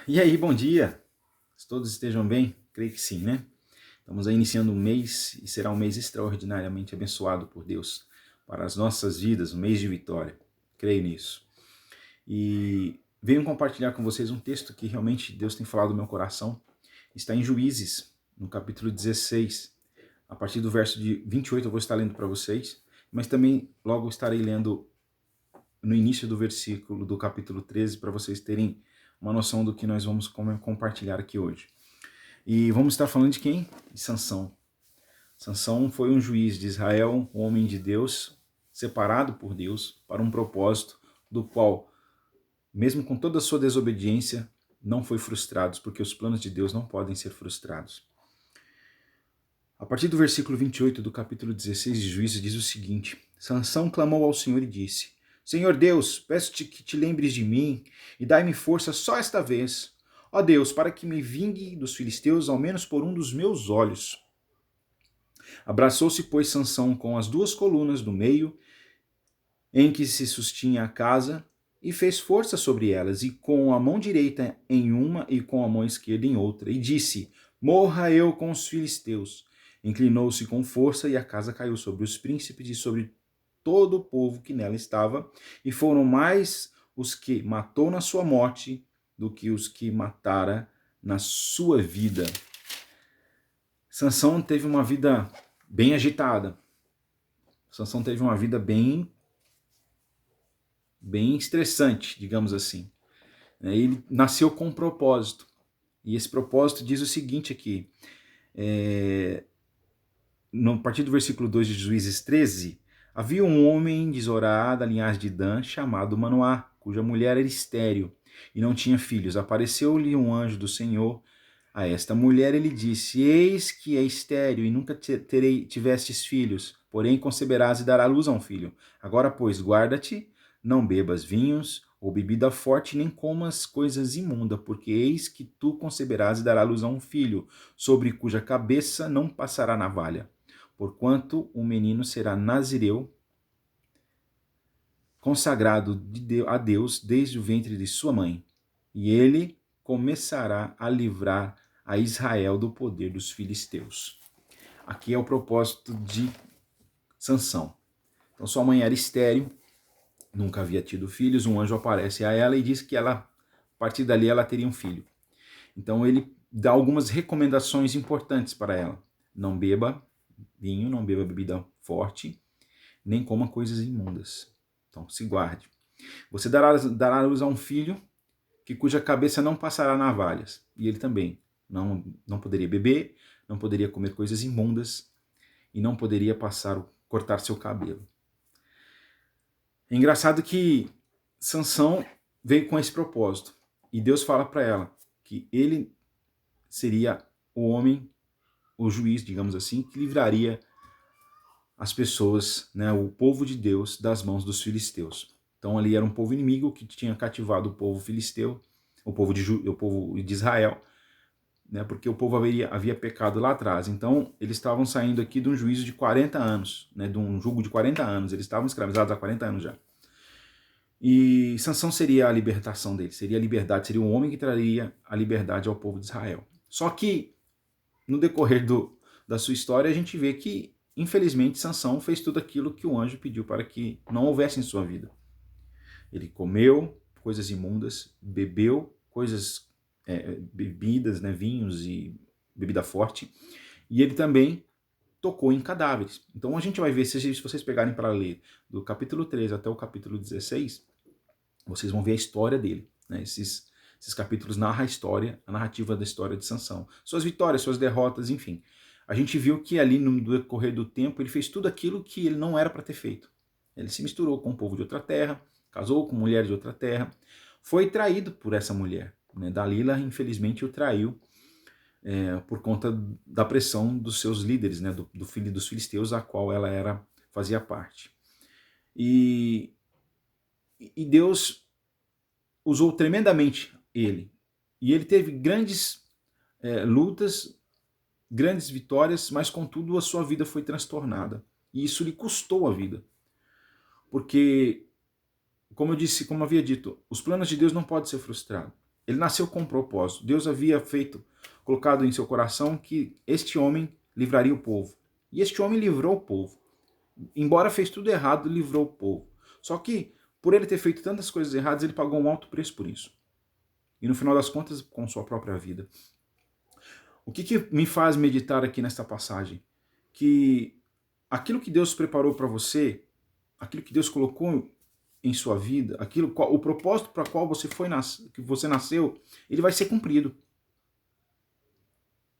E aí, bom dia! Se todos estejam bem? Creio que sim, né? Estamos aí iniciando um mês e será um mês extraordinariamente abençoado por Deus para as nossas vidas, um mês de vitória. Creio nisso. E venho compartilhar com vocês um texto que realmente Deus tem falado no meu coração. Está em Juízes, no capítulo 16. A partir do verso de 28 eu vou estar lendo para vocês, mas também logo estarei lendo no início do versículo do capítulo 13 para vocês terem uma noção do que nós vamos compartilhar aqui hoje. E vamos estar falando de quem? De Sansão. Sansão foi um juiz de Israel, um homem de Deus, separado por Deus para um propósito do qual, mesmo com toda a sua desobediência, não foi frustrado, porque os planos de Deus não podem ser frustrados. A partir do versículo 28 do capítulo 16 de Juízes diz o seguinte: Sansão clamou ao Senhor e disse: Senhor Deus, peço-te que te lembres de mim e dai-me força só esta vez. Ó Deus, para que me vingue dos filisteus ao menos por um dos meus olhos. Abraçou-se, pois, Sansão com as duas colunas do meio em que se sustinha a casa e fez força sobre elas, e com a mão direita em uma e com a mão esquerda em outra, e disse: Morra eu com os filisteus. Inclinou-se com força e a casa caiu sobre os príncipes e sobre todo o povo que nela estava, e foram mais os que matou na sua morte do que os que matara na sua vida. Sansão teve uma vida bem agitada. Sansão teve uma vida bem estressante, digamos assim. Ele nasceu com um propósito. E esse propósito diz o seguinte aqui, no partir do versículo 2 de Juízes 13, havia um homem de Zorá, da linhagem de Dan, chamado Manoá, cuja mulher era estéril e não tinha filhos. Apareceu-lhe um anjo do Senhor a esta mulher. Ele disse: Eis que é estéril e nunca tivestes filhos, porém conceberás e darás luz a um filho. Agora, pois, guarda-te, não bebas vinhos ou bebida forte, nem comas coisas imundas, porque eis que tu conceberás e darás luz a um filho, sobre cuja cabeça não passará navalha. Porquanto o menino será nazireu, consagrado a Deus desde o ventre de sua mãe, e ele começará a livrar a Israel do poder dos filisteus. Aqui é o propósito de Sansão. Então sua mãe era estéril, nunca havia tido filhos, um anjo aparece a ela e diz que ela, a partir dali ela teria um filho. Então ele dá algumas recomendações importantes para ela. Não beba vinho, não beba bebida forte, nem coma coisas imundas. Então se guarde. Você dará luz a um filho cuja cabeça não passará navalhas. E ele também não poderia beber, não poderia comer coisas imundas e não poderia cortar seu cabelo. É engraçado que Sansão veio com esse propósito. E Deus fala para ela que ele seria o homem, o juiz, digamos assim, que livraria as pessoas, né, o povo de Deus, das mãos dos filisteus. Então ali era um povo inimigo que tinha cativado o povo filisteu, o povo de Israel, né, porque o povo havia pecado lá atrás. Então eles estavam saindo aqui de um juízo de 40 anos, né, de um jugo de 40 anos. Eles estavam escravizados há 40 anos já. E Sansão seria a libertação deles, seria a liberdade, seria um homem que traria a liberdade ao povo de Israel. Só que no decorrer da sua história a gente vê que, infelizmente, Sansão fez tudo aquilo que o anjo pediu para que não houvesse em sua vida. Ele comeu coisas imundas, bebeu coisas, bebidas, né, vinhos e bebida forte, e ele também tocou em cadáveres. Então a gente vai ver, se vocês pegarem para ler do capítulo 13 até o capítulo 16, vocês vão ver a história dele. Né? Esses capítulos narram a narrativa da história de Sansão. Suas vitórias, suas derrotas, enfim. A gente viu que ali no decorrer do tempo ele fez tudo aquilo que ele não era para ter feito. Ele se misturou com o povo de outra terra, casou com mulheres de outra terra, foi traído por essa mulher. Né? Dalila, infelizmente, o traiu por conta da pressão dos seus líderes, né? do filho dos filisteus, a qual ela fazia parte. E Deus usou tremendamente ele. E ele teve grandes lutas, grandes vitórias, mas contudo a sua vida foi transtornada. E isso lhe custou a vida. Porque, como eu havia dito, os planos de Deus não podem ser frustrados. Ele nasceu com um propósito. Deus havia colocado em seu coração que este homem livraria o povo. E este homem livrou o povo. Embora fez tudo errado, livrou o povo. Só que, por ele ter feito tantas coisas erradas, ele pagou um alto preço por isso. E no final das contas, com sua própria vida. O que me faz meditar aqui nesta passagem? Que aquilo que Deus preparou para você, aquilo que Deus colocou em sua vida, o propósito para qual que você nasceu, ele vai ser cumprido.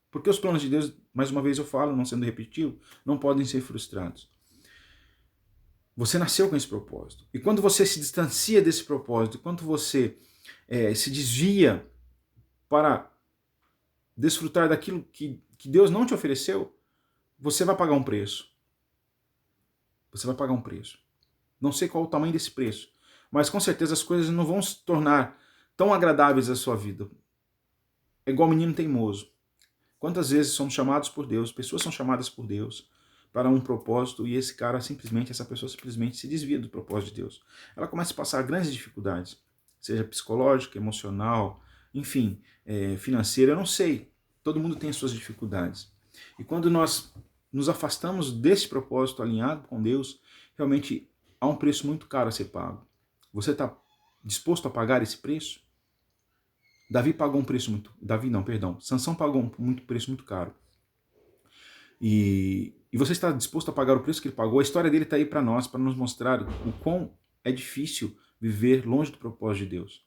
Porque os planos de Deus, mais uma vez eu falo, não sendo repetitivo, não podem ser frustrados. Você nasceu com esse propósito. E quando você se distancia desse propósito, quando você se desvia para desfrutar daquilo que Deus não te ofereceu, você vai pagar um preço. Você vai pagar um preço. Não sei qual o tamanho desse preço, mas com certeza as coisas não vão se tornar tão agradáveis à sua vida. É igual menino teimoso. Quantas vezes somos chamados por Deus, pessoas são chamadas por Deus para um propósito e essa pessoa simplesmente se desvia do propósito de Deus. Ela começa a passar grandes dificuldades, seja psicológica, emocional, enfim, financeira, eu não sei. Todo mundo tem as suas dificuldades. E quando nós nos afastamos desse propósito alinhado com Deus, realmente há um preço muito caro a ser pago. Você está disposto a pagar esse preço? Sansão pagou um preço muito caro. E você está disposto a pagar o preço que ele pagou? A história dele está aí para nós, para nos mostrar o quão é difícil viver longe do propósito de Deus.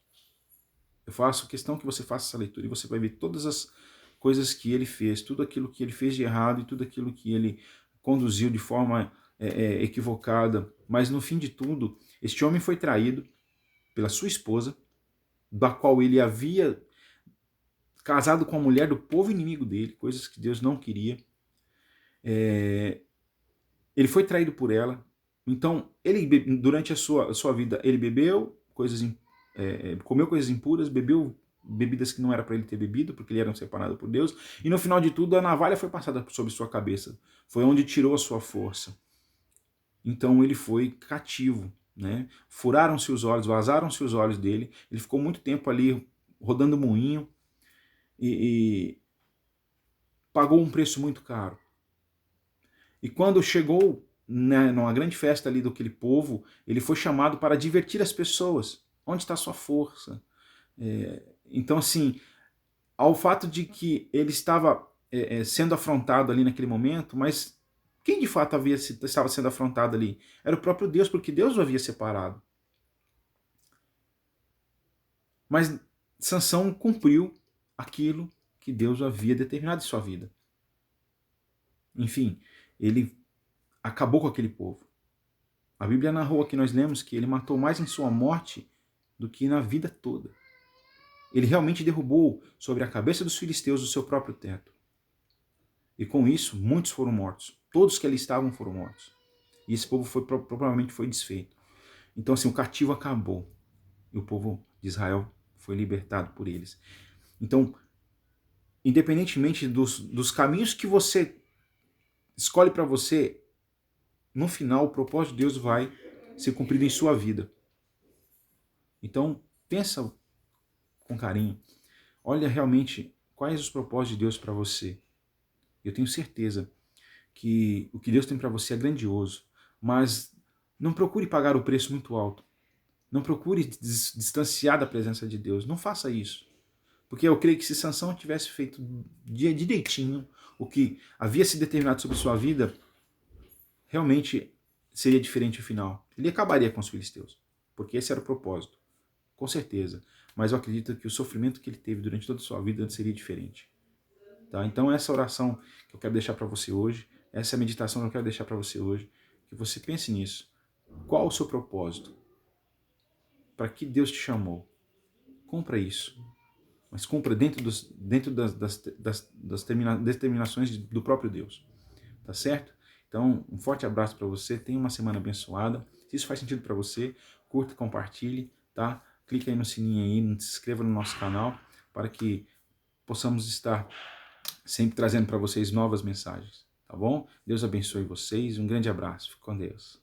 Eu faço questão que você faça essa leitura e você vai ver todas as coisas que ele fez, tudo aquilo que ele fez de errado e tudo aquilo que ele conduziu de forma equivocada. Mas no fim de tudo, este homem foi traído pela sua esposa, da qual ele havia casado com a mulher do povo inimigo dele, coisas que Deus não queria. Ele foi traído por ela. Então, durante a sua vida, ele bebeu comeu coisas impuras, bebeu bebidas que não era para ele ter bebido, porque ele era separado por Deus. E no final de tudo, a navalha foi passada sobre sua cabeça. Foi onde tirou a sua força. Então, ele foi cativo. Né? Furaram-se os olhos, vazaram-se os olhos dele. Ele ficou muito tempo ali rodando moinho e pagou um preço muito caro. E quando chegou numa grande festa ali daquele povo, ele foi chamado para divertir as pessoas. Onde está a sua força? Então, assim, ao fato de que ele estava sendo afrontado ali naquele momento, mas quem de fato estava sendo afrontado ali? Era o próprio Deus, porque Deus o havia separado. Mas Sansão cumpriu aquilo que Deus havia determinado em sua vida. Enfim, ele acabou com aquele povo. A Bíblia narrou aqui, nós lemos que ele matou mais em sua morte do que na vida toda. Ele realmente derrubou sobre a cabeça dos filisteus o seu próprio teto. E com isso, muitos foram mortos. Todos que ali estavam foram mortos. E esse povo provavelmente foi desfeito. Então, assim, o cativo acabou. E o povo de Israel foi libertado por eles. Então, independentemente dos caminhos que você escolhe para você, no final, o propósito de Deus vai ser cumprido em sua vida. Então, pensa com carinho. Olha realmente quais os propósitos de Deus para você. Eu tenho certeza que o que Deus tem para você é grandioso, mas não procure pagar o preço muito alto. Não procure distanciar da presença de Deus. Não faça isso. Porque eu creio que se Sansão tivesse feito direitinho o que havia se determinado sobre sua vida, realmente seria diferente o final. Ele acabaria com os filisteus, porque esse era o propósito, com certeza. Mas eu acredito que o sofrimento que ele teve durante toda a sua vida seria diferente. Tá? Então essa oração que eu quero deixar para você hoje, essa meditação que eu quero deixar para você hoje, que você pense nisso. Qual o seu propósito? Para que Deus te chamou? Cumpra isso. Mas cumpra dentro das determinações do próprio Deus. Tá certo? Então, um forte abraço para você. Tenha uma semana abençoada. Se isso faz sentido para você, curta, compartilhe, tá? Clique aí no sininho aí, se inscreva no nosso canal para que possamos estar sempre trazendo para vocês novas mensagens, tá bom? Deus abençoe vocês. Um grande abraço. Fique com Deus.